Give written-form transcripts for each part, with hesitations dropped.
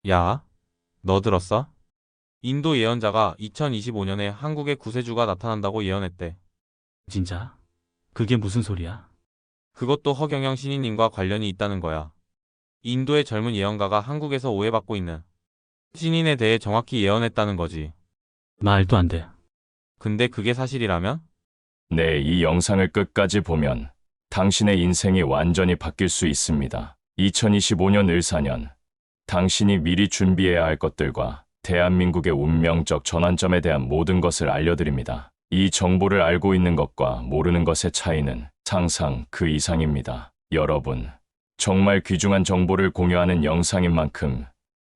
야, 너 들었어? 인도 예언자가 2025년에 한국의 구세주가 나타난다고 예언했대. 진짜? 그게 무슨 소리야? 그것도 허경영 신인님과 관련이 있다는 거야. 인도의 젊은 예언가가 한국에서 오해받고 있는 신인에 대해 정확히 예언했다는 거지. 말도 안 돼. 근데 그게 사실이라면? 네, 이 영상을 끝까지 보면 당신의 인생이 완전히 바뀔 수 있습니다. 2025년 을사년, 당신이 미리 준비해야 할 것들과 대한민국의 운명적 전환점에 대한 모든 것을 알려드립니다. 이 정보를 알고 있는 것과 모르는 것의 차이는 상상 그 이상입니다. 여러분, 정말 귀중한 정보를 공유하는 영상인 만큼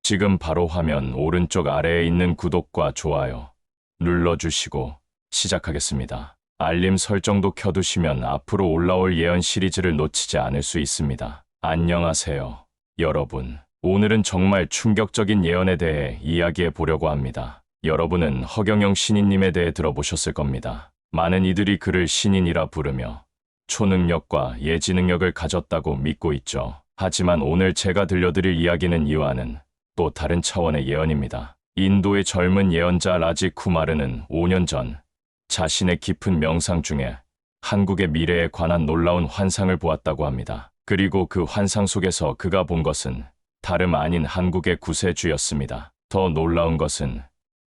지금 바로 화면 오른쪽 아래에 있는 구독과 좋아요 눌러주시고 시작하겠습니다. 알림 설정도 켜두시면 앞으로 올라올 예언 시리즈를 놓치지 않을 수 있습니다. 안녕하세요, 여러분. 오늘은 정말 충격적인 예언에 대해 이야기해 보려고 합니다. 여러분은 허경영 신인님에 대해 들어보셨을 겁니다. 많은 이들이 그를 신인이라 부르며 초능력과 예지능력을 가졌다고 믿고 있죠. 하지만 오늘 제가 들려드릴 이야기는 이와는 또 다른 차원의 예언입니다. 인도의 젊은 예언자 라지 쿠마르는 5년 전 자신의 깊은 명상 중에 한국의 미래에 관한 놀라운 환상을 보았다고 합니다. 그리고 그 환상 속에서 그가 본 것은 다름 아닌 한국의 구세주였습니다. 더 놀라운 것은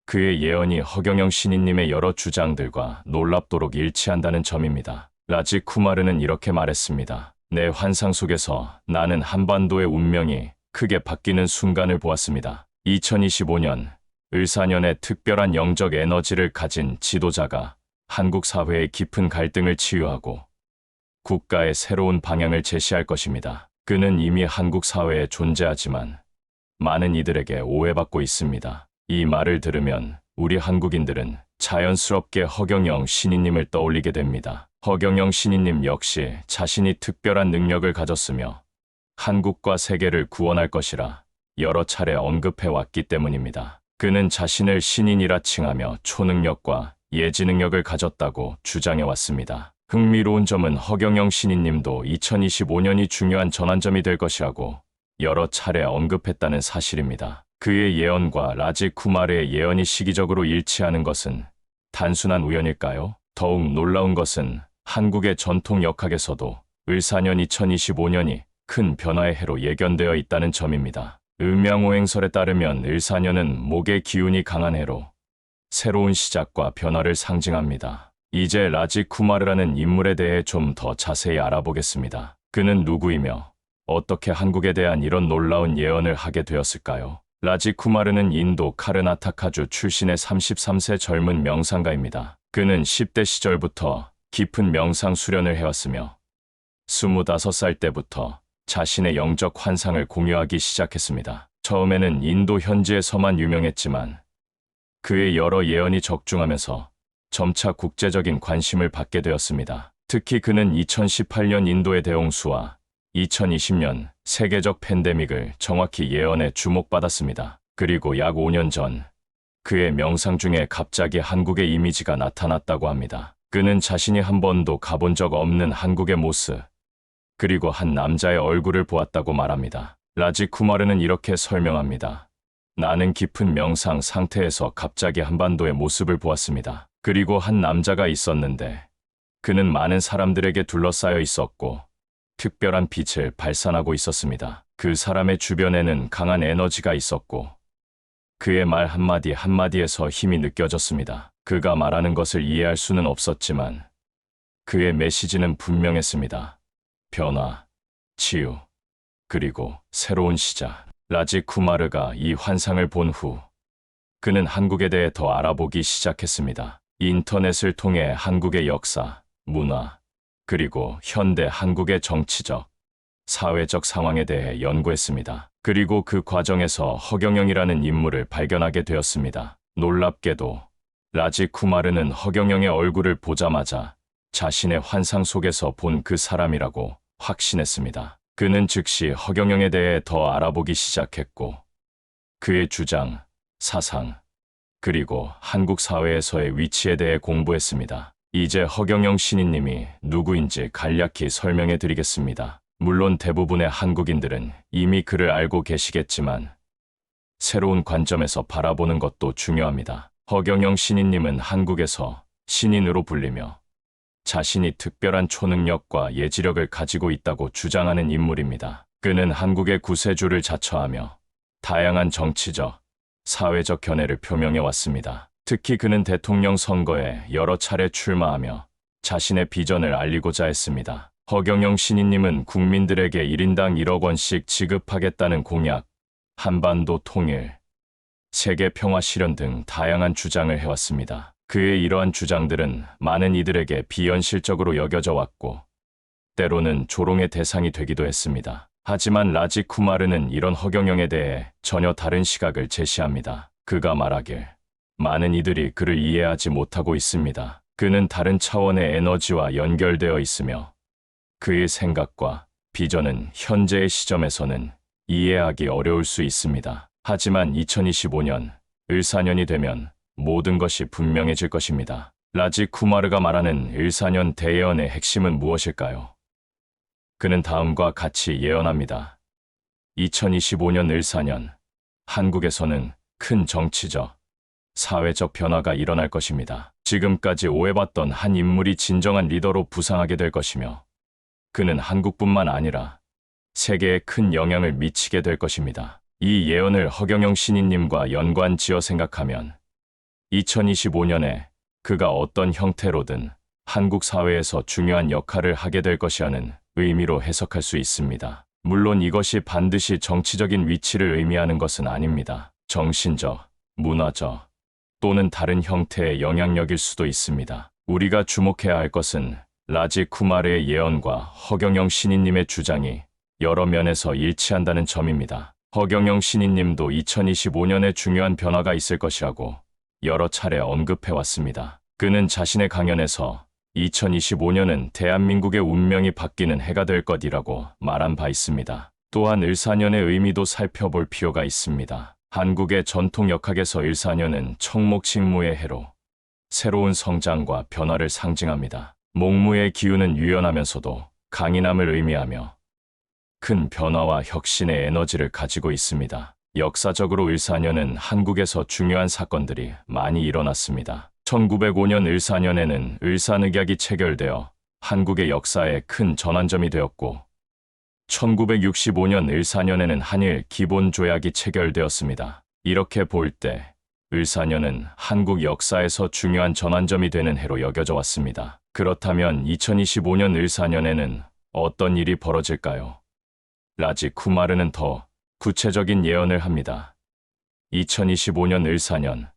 그의 예언이 허경영 신인님의 여러 주장들과 놀랍도록 일치한다는 점입니다. 라지 쿠마르는 이렇게 말했습니다. 내 환상 속에서 나는 한반도의 운명이 크게 바뀌는 순간을 보았습니다. 2025년 을사년에 특별한 영적 에너지를 가진 지도자가 한국 사회의 깊은 갈등을 치유하고 국가의 새로운 방향을 제시할 것입니다. 그는 이미 한국 사회에 존재하지만 많은 이들에게 오해받고 있습니다. 이 말을 들으면 우리 한국인들은 자연스럽게 허경영 신인님을 떠올리게 됩니다. 허경영 신인님 역시 자신이 특별한 능력을 가졌으며 한국과 세계를 구원할 것이라 여러 차례 언급해 왔기 때문입니다. 그는 자신을 신인이라 칭하며 초능력과 예지능력을 가졌다고 주장해 왔습니다. 흥미로운 점은 허경영 신인님도 2025년이 중요한 전환점이 될 것이라고 여러 차례 언급했다는 사실입니다. 그의 예언과 라지 쿠마르의 예언이 시기적으로 일치하는 것은 단순한 우연일까요? 더욱 놀라운 것은 한국의 전통 역학에서도 을사년 2025년이 큰 변화의 해로 예견되어 있다는 점입니다. 음양오행설에 따르면 을사년은 목의 기운이 강한 해로 새로운 시작과 변화를 상징합니다. 이제 라지 쿠마르라는 인물에 대해 좀 더 자세히 알아보겠습니다. 그는 누구이며 어떻게 한국에 대한 이런 놀라운 예언을 하게 되었을까요? 라지 쿠마르는 인도 카르나타카주 출신의 33세 젊은 명상가입니다. 그는 10대 시절부터 깊은 명상 수련을 해왔으며 25살 때부터 자신의 영적 환상을 공유하기 시작했습니다. 처음에는 인도 현지에서만 유명했지만 그의 여러 예언이 적중하면서 점차 국제적인 관심을 받게 되었습니다. 특히 그는 2018년 인도의 대홍수와 2020년 세계적 팬데믹을 정확히 예언해 주목받았습니다. 그리고 약 5년 전 그의 명상 중에 갑자기 한국의 이미지가 나타났다고 합니다. 그는 자신이 한 번도 가본 적 없는 한국의 모습, 그리고 한 남자의 얼굴을 보았다고 말합니다. 라지 쿠마르는 이렇게 설명합니다. 나는 깊은 명상 상태에서 갑자기 한반도의 모습을 보았습니다. 그리고 한 남자가 있었는데 그는 많은 사람들에게 둘러싸여 있었고 특별한 빛을 발산하고 있었습니다. 그 사람의 주변에는 강한 에너지가 있었고 그의 말 한마디 한마디에서 힘이 느껴졌습니다. 그가 말하는 것을 이해할 수는 없었지만 그의 메시지는 분명했습니다. 변화, 치유, 그리고 새로운 시작. 라지 쿠마르가 이 환상을 본 후 그는 한국에 대해 더 알아보기 시작했습니다. 인터넷을 통해 한국의 역사, 문화, 그리고 현대 한국의 정치적, 사회적 상황에 대해 연구했습니다. 그리고 그 과정에서 허경영이라는 인물을 발견하게 되었습니다. 놀랍게도 라지 쿠마르는 허경영의 얼굴을 보자마자 자신의 환상 속에서 본 그 사람이라고 확신했습니다. 그는 즉시 허경영에 대해 더 알아보기 시작했고 그의 주장, 사상, 그리고 한국 사회에서의 위치에 대해 공부했습니다. 이제 허경영 신인님이 누구인지 간략히 설명해 드리겠습니다. 물론 대부분의 한국인들은 이미 그를 알고 계시겠지만 새로운 관점에서 바라보는 것도 중요합니다. 허경영 신인님은 한국에서 신인으로 불리며 자신이 특별한 초능력과 예지력을 가지고 있다고 주장하는 인물입니다. 그는 한국의 구세주를 자처하며 다양한 정치적, 사회적 견해를 표명해 왔습니다. 특히 그는 대통령 선거에 여러 차례 출마하며 자신의 비전을 알리고자 했습니다. 허경영 신인님은 국민들에게 1인당 1억 원씩 지급하겠다는 공약, 한반도 통일, 세계 평화 실현 등 다양한 주장을 해왔습니다. 그의 이러한 주장들은 많은 이들에게 비현실적으로 여겨져 왔고 때로는 조롱의 대상이 되기도 했습니다. 하지만 라직 쿠마르는 이런 허경영에 대해 전혀 다른 시각을 제시합니다. 그가 말하길 많은 이들이 그를 이해하지 못하고 있습니다. 그는 다른 차원의 에너지와 연결되어 있으며 그의 생각과 비전은 현재의 시점에서는 이해하기 어려울 수 있습니다. 하지만 2025년, 을사년이 되면 모든 것이 분명해질 것입니다. 라직 쿠마르가 말하는 을사년 대예언의 핵심은 무엇일까요? 그는 다음과 같이 예언합니다. 2025년 을사년, 한국에서는 큰 정치적, 사회적 변화가 일어날 것입니다. 지금까지 오해받던 한 인물이 진정한 리더로 부상하게 될 것이며 그는 한국뿐만 아니라 세계에 큰 영향을 미치게 될 것입니다. 이 예언을 허경영 신인님과 연관 지어 생각하면 2025년에 그가 어떤 형태로든 한국 사회에서 중요한 역할을 하게 될 것이라는 의미로 해석할 수 있습니다. 물론 이것이 반드시 정치적인 위치를 의미하는 것은 아닙니다. 정신적, 문화적 또는 다른 형태의 영향력일 수도 있습니다. 우리가 주목해야 할 것은 라직 쿠마르의 예언과 허경영 신인님의 주장이 여러 면에서 일치한다는 점입니다. 허경영 신인님도 2025년에 중요한 변화가 있을 것이라고 여러 차례 언급해왔습니다. 그는 자신의 강연에서 2025년은 대한민국의 운명이 바뀌는 해가 될 것이라고 말한 바 있습니다. 또한 을사년의 의미도 살펴볼 필요가 있습니다. 한국의 전통 역학에서 을사년은 청목직무의 해로 새로운 성장과 변화를 상징합니다. 목무의 기운은 유연하면서도 강인함을 의미하며 큰 변화와 혁신의 에너지를 가지고 있습니다. 역사적으로 을사년은 한국에서 중요한 사건들이 많이 일어났습니다. 1905년 을사년에는 을사늑약이 체결되어 한국의 역사에 큰 전환점이 되었고 1965년 을사년에는 한일 기본조약이 체결되었습니다. 이렇게 볼 때 을사년은 한국 역사에서 중요한 전환점이 되는 해로 여겨져 왔습니다. 그렇다면 2025년 을사년에는 어떤 일이 벌어질까요? 라직 쿠마르는 더 구체적인 예언을 합니다. 2025년 을사년,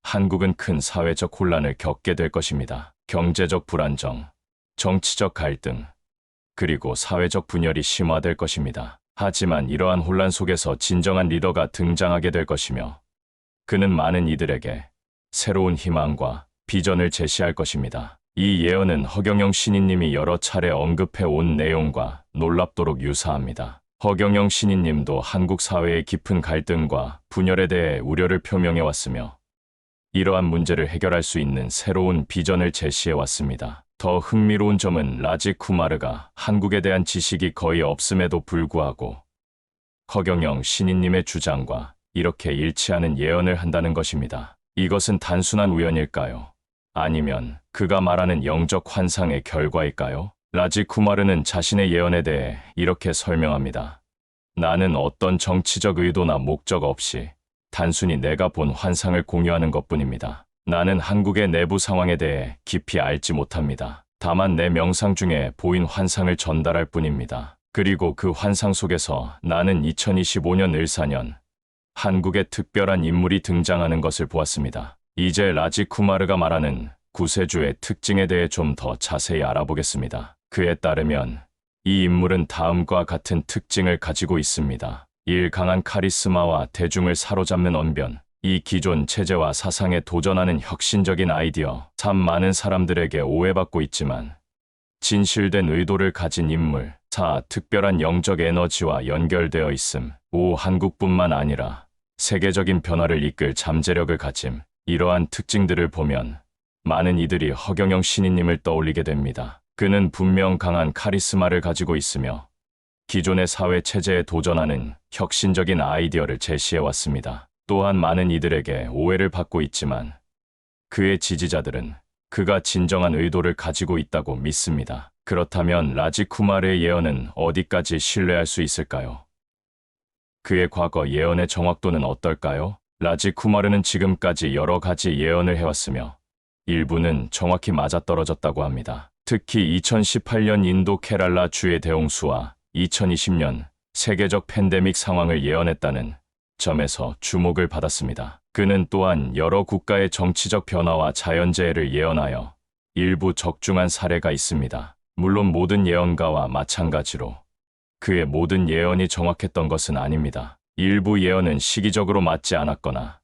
한국은 큰 사회적 혼란을 겪게 될 것입니다. 경제적 불안정, 정치적 갈등, 그리고 사회적 분열이 심화될 것입니다. 하지만 이러한 혼란 속에서 진정한 리더가 등장하게 될 것이며 그는 많은 이들에게 새로운 희망과 비전을 제시할 것입니다. 이 예언은 허경영 신인님이 여러 차례 언급해 온 내용과 놀랍도록 유사합니다. 허경영 신인님도 한국 사회의 깊은 갈등과 분열에 대해 우려를 표명해 왔으며 이러한 문제를 해결할 수 있는 새로운 비전을 제시해 왔습니다. 더 흥미로운 점은 라직 쿠마르가 한국에 대한 지식이 거의 없음에도 불구하고 허경영 신인님의 주장과 이렇게 일치하는 예언을 한다는 것입니다. 이것은 단순한 우연일까요? 아니면 그가 말하는 영적 환상의 결과일까요? 라직 쿠마르는 자신의 예언에 대해 이렇게 설명합니다. 나는 어떤 정치적 의도나 목적 없이 단순히 내가 본 환상을 공유하는 것뿐입니다. 나는 한국의 내부 상황에 대해 깊이 알지 못합니다. 다만 내 명상 중에 보인 환상을 전달할 뿐입니다. 그리고 그 환상 속에서 나는 2025년 을사년 한국의 특별한 인물이 등장하는 것을 보았습니다. 이제 라직 쿠마르가 말하는 구세주의 특징에 대해 좀 더 자세히 알아보겠습니다. 그에 따르면 이 인물은 다음과 같은 특징을 가지고 있습니다. 1. 강한 카리스마와 대중을 사로잡는 언변. 2. 기존 체제와 사상에 도전하는 혁신적인 아이디어. 3. 많은 사람들에게 오해받고 있지만 진실된 의도를 가진 인물. 4. 특별한 영적 에너지와 연결되어 있음. 5. 한국뿐만 아니라 세계적인 변화를 이끌 잠재력을 가짐. 이러한 특징들을 보면 많은 이들이 허경영 신인님을 떠올리게 됩니다. 그는 분명 강한 카리스마를 가지고 있으며 기존의 사회 체제에 도전하는 혁신적인 아이디어를 제시해 왔습니다. 또한 많은 이들에게 오해를 받고 있지만 그의 지지자들은 그가 진정한 의도를 가지고 있다고 믿습니다. 그렇다면 라지 쿠마르의 예언은 어디까지 신뢰할 수 있을까요? 그의 과거 예언의 정확도는 어떨까요? 라지 쿠마르는 지금까지 여러 가지 예언을 해왔으며 일부는 정확히 맞아떨어졌다고 합니다. 특히 2018년 인도 케랄라 주의 대홍수와 2020년 세계적 팬데믹 상황을 예언했다는 점에서 주목을 받았습니다. 그는 또한 여러 국가의 정치적 변화와 자연재해를 예언하여 일부 적중한 사례가 있습니다. 물론 모든 예언가와 마찬가지로 그의 모든 예언이 정확했던 것은 아닙니다. 일부 예언은 시기적으로 맞지 않았거나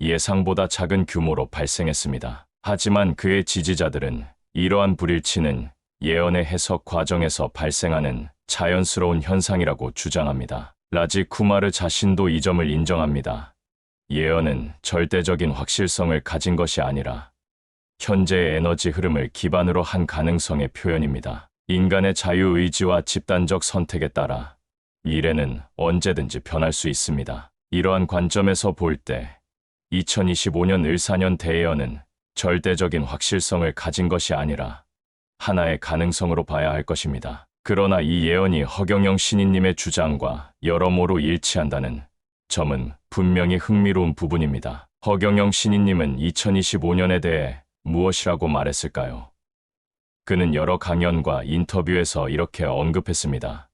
예상보다 작은 규모로 발생했습니다. 하지만 그의 지지자들은 이러한 불일치는 예언의 해석 과정에서 발생하는 자연스러운 현상이라고 주장합니다. 라지 쿠마르 자신도 이 점을 인정합니다. 예언은 절대적인 확실성을 가진 것이 아니라 현재의 에너지 흐름을 기반으로 한 가능성의 표현입니다. 인간의 자유의지와 집단적 선택에 따라 미래는 언제든지 변할 수 있습니다. 이러한 관점에서 볼 때 2025년 을사년 대예언은 절대적인 확실성을 가진 것이 아니라 하나의 가능성으로 봐야 할 것입니다. 그러나 이 예언이 허경영 신인님의 주장과 여러모로 일치한다는 점은 분명히 흥미로운 부분입니다. 허경영 신인님은 2025년에 대해 무엇이라고 말했을까요? 그는 여러 강연과 인터뷰에서 이렇게 언급했습니다.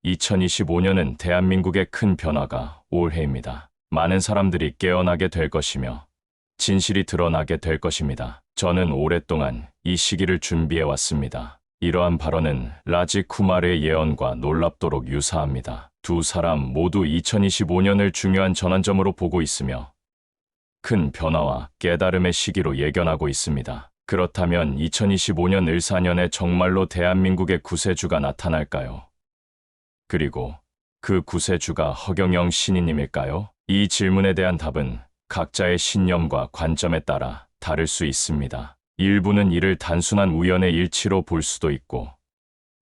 2025년은 대한민국의 큰 변화가 올 해입니다. 많은 사람들이 깨어나게 될 것이며 진실이 드러나게 될 것입니다. 저는 오랫동안 이 시기를 준비해 왔습니다. 이러한 발언은 라지 쿠마르의 예언과 놀랍도록 유사합니다. 두 사람 모두 2025년을 중요한 전환점으로 보고 있으며 큰 변화와 깨달음의 시기로 예견하고 있습니다. 그렇다면 2025년 을사년에 정말로 대한민국의 구세주가 나타날까요? 그리고 그 구세주가 허경영 신인님일까요? 이 질문에 대한 답은 각자의 신념과 관점에 따라 다를 수 있습니다. 일부는 이를 단순한 우연의 일치로 볼 수도 있고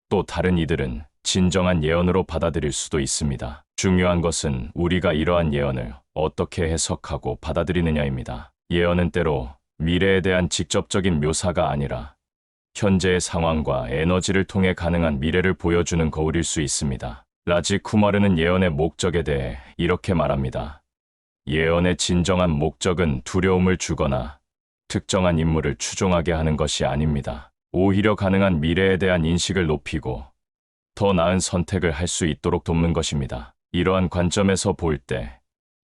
또 다른 이들은 진정한 예언으로 받아들일 수도 있습니다. 중요한 것은 우리가 이러한 예언을 어떻게 해석하고 받아들이느냐입니다. 예언은 때로 미래에 대한 직접적인 묘사가 아니라 현재의 상황과 에너지를 통해 가능한 미래를 보여주는 거울일 수 있습니다. 라지 쿠마르는 예언의 목적에 대해 이렇게 말합니다. 예언의 진정한 목적은 두려움을 주거나 특정한 인물을 추종하게 하는 것이 아닙니다. 오히려 가능한 미래에 대한 인식을 높이고 더 나은 선택을 할 수 있도록 돕는 것입니다. 이러한 관점에서 볼 때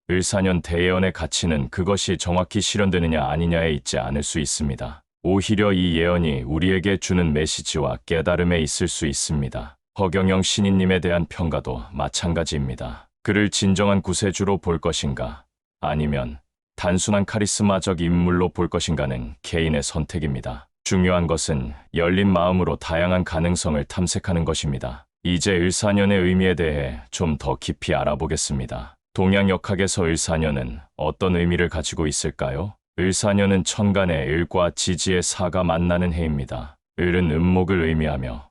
을사년 대예언의 가치는 그것이 정확히 실현되느냐 아니냐에 있지 않을 수 있습니다. 오히려 이 예언이 우리에게 주는 메시지와 깨달음에 있을 수 있습니다. 허경영 신인님에 대한 평가도 마찬가지입니다. 그를 진정한 구세주로 볼 것인가 아니면 단순한 카리스마적 인물로 볼 것인가는 개인의 선택입니다. 중요한 것은 열린 마음으로 다양한 가능성을 탐색하는 것입니다. 이제 을사년의 의미에 대해 좀 더 깊이 알아보겠습니다. 동양역학에서 을사년은 어떤 의미를 가지고 있을까요? 을사년은 천간의 을과 지지의 사가 만나는 해입니다. 을은 음목을 의미하며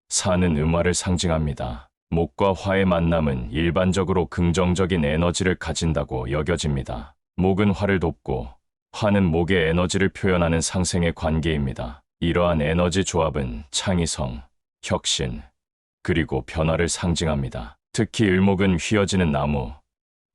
사는 음화를 상징합니다. 목과 화의 만남은 일반적으로 긍정적인 에너지를 가진다고 여겨집니다. 목은 화를 돕고 화는 목의 에너지를 표현하는 상생의 관계입니다. 이러한 에너지 조합은 창의성, 혁신, 그리고 변화를 상징합니다. 특히 을목은 휘어지는 나무,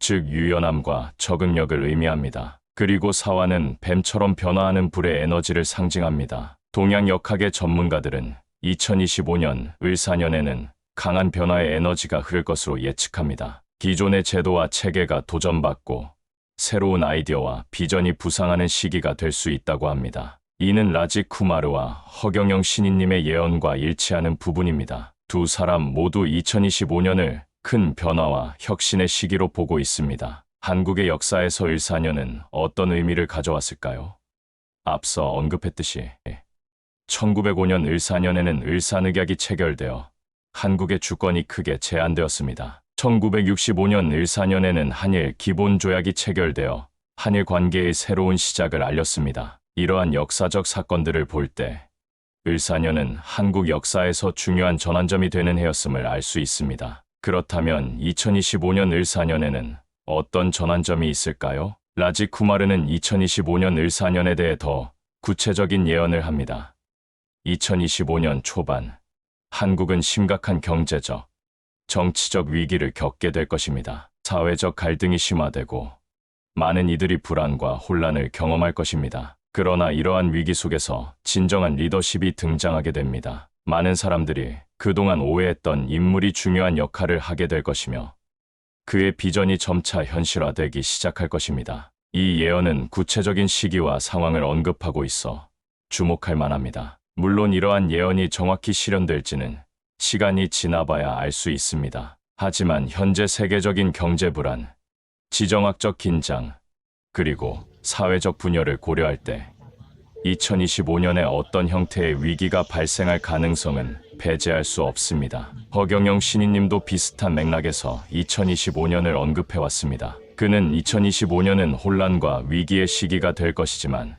즉 유연함과 적응력을 의미합니다. 그리고 사화는 뱀처럼 변화하는 불의 에너지를 상징합니다. 동양역학의 전문가들은 2025년 을사년에는 강한 변화의 에너지가 흐를 것으로 예측합니다. 기존의 제도와 체계가 도전받고 새로운 아이디어와 비전이 부상하는 시기가 될 수 있다고 합니다. 이는 라지 쿠마르와 허경영 신인님의 예언과 일치하는 부분입니다. 두 사람 모두 2025년을 큰 변화와 혁신의 시기로 보고 있습니다. 한국의 역사에서 을사년은 어떤 의미를 가져왔을까요? 앞서 언급했듯이 1905년 을사년에는 을사늑약이 체결되어 한국의 주권이 크게 제한되었습니다. 1965년 을사년에는 한일 기본조약이 체결되어 한일 관계의 새로운 시작을 알렸습니다. 이러한 역사적 사건들을 볼 때 을사년은 한국 역사에서 중요한 전환점이 되는 해였음을 알 수 있습니다. 그렇다면 2025년 을사년에는 어떤 전환점이 있을까요? 라지 쿠마르는 2025년 을사년에 대해 더 구체적인 예언을 합니다. 2025년 초반, 한국은 심각한 경제적, 정치적 위기를 겪게 될 것입니다. 사회적 갈등이 심화되고 많은 이들이 불안과 혼란을 경험할 것입니다. 그러나 이러한 위기 속에서 진정한 리더십이 등장하게 됩니다. 많은 사람들이 그동안 오해했던 인물이 중요한 역할을 하게 될 것이며 그의 비전이 점차 현실화되기 시작할 것입니다. 이 예언은 구체적인 시기와 상황을 언급하고 있어 주목할 만합니다. 물론 이러한 예언이 정확히 실현될지는 시간이 지나봐야 알 수 있습니다. 하지만 현재 세계적인 경제 불안, 지정학적 긴장, 그리고 사회적 분열을 고려할 때 2025년에 어떤 형태의 위기가 발생할 가능성은 배제할 수 없습니다. 허경영 신인님도 비슷한 맥락에서 2025년을 언급해왔습니다. 그는 2025년은 혼란과 위기의 시기가 될 것이지만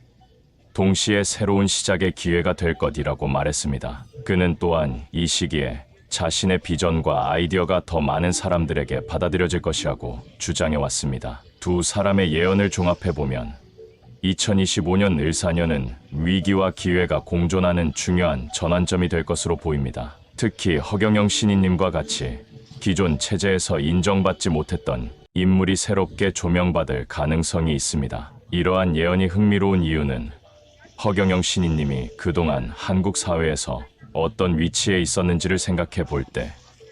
동시에 새로운 시작의 기회가 될 것이라고 말했습니다. 그는 또한 이 시기에 자신의 비전과 아이디어가 더 많은 사람들에게 받아들여질 것이라고 주장해왔습니다. 두 사람의 예언을 종합해보면 2025년 을사년은 위기와 기회가 공존하는 중요한 전환점이 될 것으로 보입니다. 특히 허경영 신인님과 같이 기존 체제에서 인정받지 못했던 인물이 새롭게 조명받을 가능성이 있습니다. 이러한 예언이 흥미로운 이유는 허경영 신인님이 그동안 한국 사회에서 어떤 위치에 있었는지를 생각해 볼 때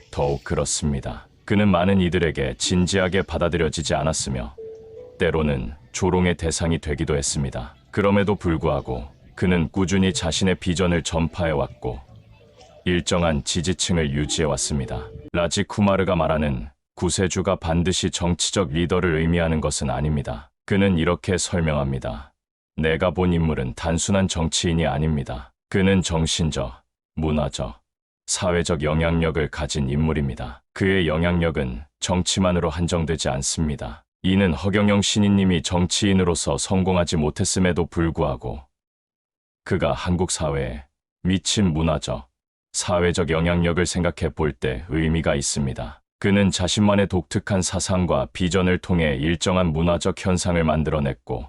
더욱 그렇습니다. 그는 많은 이들에게 진지하게 받아들여지지 않았으며 때로는 조롱의 대상이 되기도 했습니다. 그럼에도 불구하고 그는 꾸준히 자신의 비전을 전파해왔고 일정한 지지층을 유지해왔습니다. 라지 쿠마르가 말하는 구세주가 반드시 정치적 리더를 의미하는 것은 아닙니다. 그는 이렇게 설명합니다. 내가 본 인물은 단순한 정치인이 아닙니다. 그는 정신적, 문화적, 사회적 영향력을 가진 인물입니다. 그의 영향력은 정치만으로 한정되지 않습니다. 이는 허경영 신인님이 정치인으로서 성공하지 못했음에도 불구하고 그가 한국 사회에 미친 문화적, 사회적 영향력을 생각해 볼 때 의미가 있습니다. 그는 자신만의 독특한 사상과 비전을 통해 일정한 문화적 현상을 만들어냈고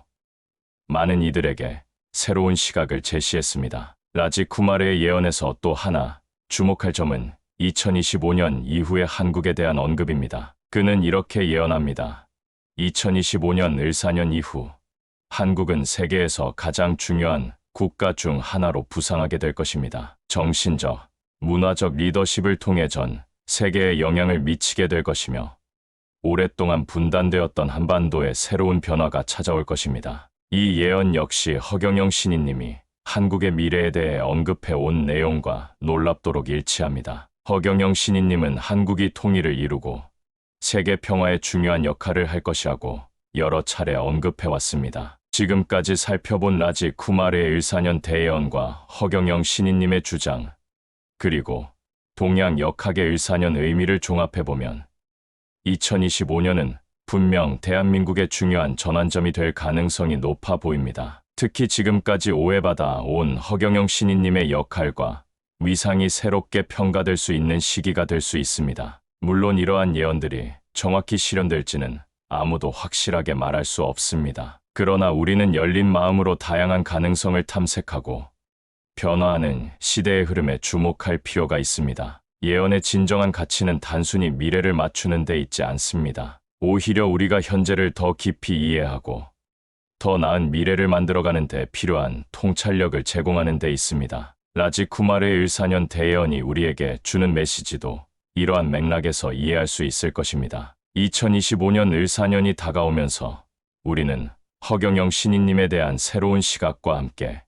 많은 이들에게 새로운 시각을 제시했습니다. 라지 쿠마르의 예언에서 또 하나 주목할 점은 2025년 이후의 한국에 대한 언급입니다. 그는 이렇게 예언합니다. 2025년 을사년 이후 한국은 세계에서 가장 중요한 국가 중 하나로 부상하게 될 것입니다. 정신적, 문화적 리더십을 통해 전 세계에 영향을 미치게 될 것이며 오랫동안 분단되었던 한반도에 새로운 변화가 찾아올 것입니다. 이 예언 역시 허경영 신인님이 한국의 미래에 대해 언급해 온 내용과 놀랍도록 일치합니다. 허경영 신인님은 한국이 통일을 이루고 세계 평화에 중요한 역할을 할 것이라고 여러 차례 언급해왔습니다. 지금까지 살펴본 라지 쿠마르의 을사년 대예언과 허경영 신인님의 주장, 그리고 동양 역학의 을사년 의미를 종합해보면 2025년은 분명 대한민국의 중요한 전환점이 될 가능성이 높아 보입니다. 특히 지금까지 오해받아 온 허경영 신인님의 역할과 위상이 새롭게 평가될 수 있는 시기가 될 수 있습니다. 물론 이러한 예언들이 정확히 실현될지는 아무도 확실하게 말할 수 없습니다. 그러나 우리는 열린 마음으로 다양한 가능성을 탐색하고 변화하는 시대의 흐름에 주목할 필요가 있습니다. 예언의 진정한 가치는 단순히 미래를 맞추는 데 있지 않습니다. 오히려 우리가 현재를 더 깊이 이해하고 더 나은 미래를 만들어가는 데 필요한 통찰력을 제공하는 데 있습니다. 라지 쿠마르의 을사년 대예언이 우리에게 주는 메시지도 이러한 맥락에서 이해할 수 있을 것입니다. 2025년 을사년이 다가오면서 우리는 허경영 신인님에 대한 새로운 시각과 함께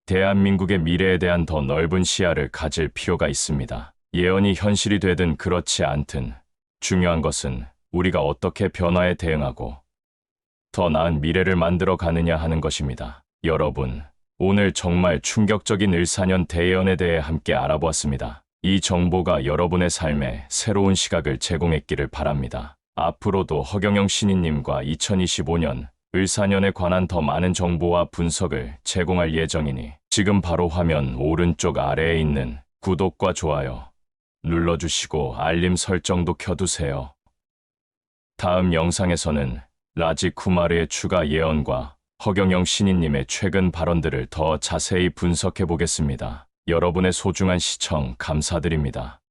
대한민국의 미래에 대한 더 넓은 시야를 가질 필요가 있습니다. 예언이 현실이 되든 그렇지 않든 중요한 것은 우리가 어떻게 변화에 대응하고 더 나은 미래를 만들어 가느냐 하는 것입니다. 여러분, 오늘 정말 충격적인 을사년 대예언에 대해 함께 알아보았습니다. 이 정보가 여러분의 삶에 새로운 시각을 제공했기를 바랍니다. 앞으로도 허경영 신인님과 2025년 을사년에 관한 더 많은 정보와 분석을 제공할 예정이니 지금 바로 화면 오른쪽 아래에 있는 구독과 좋아요 눌러주시고 알림 설정도 켜두세요. 다음 영상에서는 라지 쿠마르의 추가 예언과 허경영 신인님의 최근 발언들을 더 자세히 분석해 보겠습니다. 여러분의 소중한 시청 감사드립니다.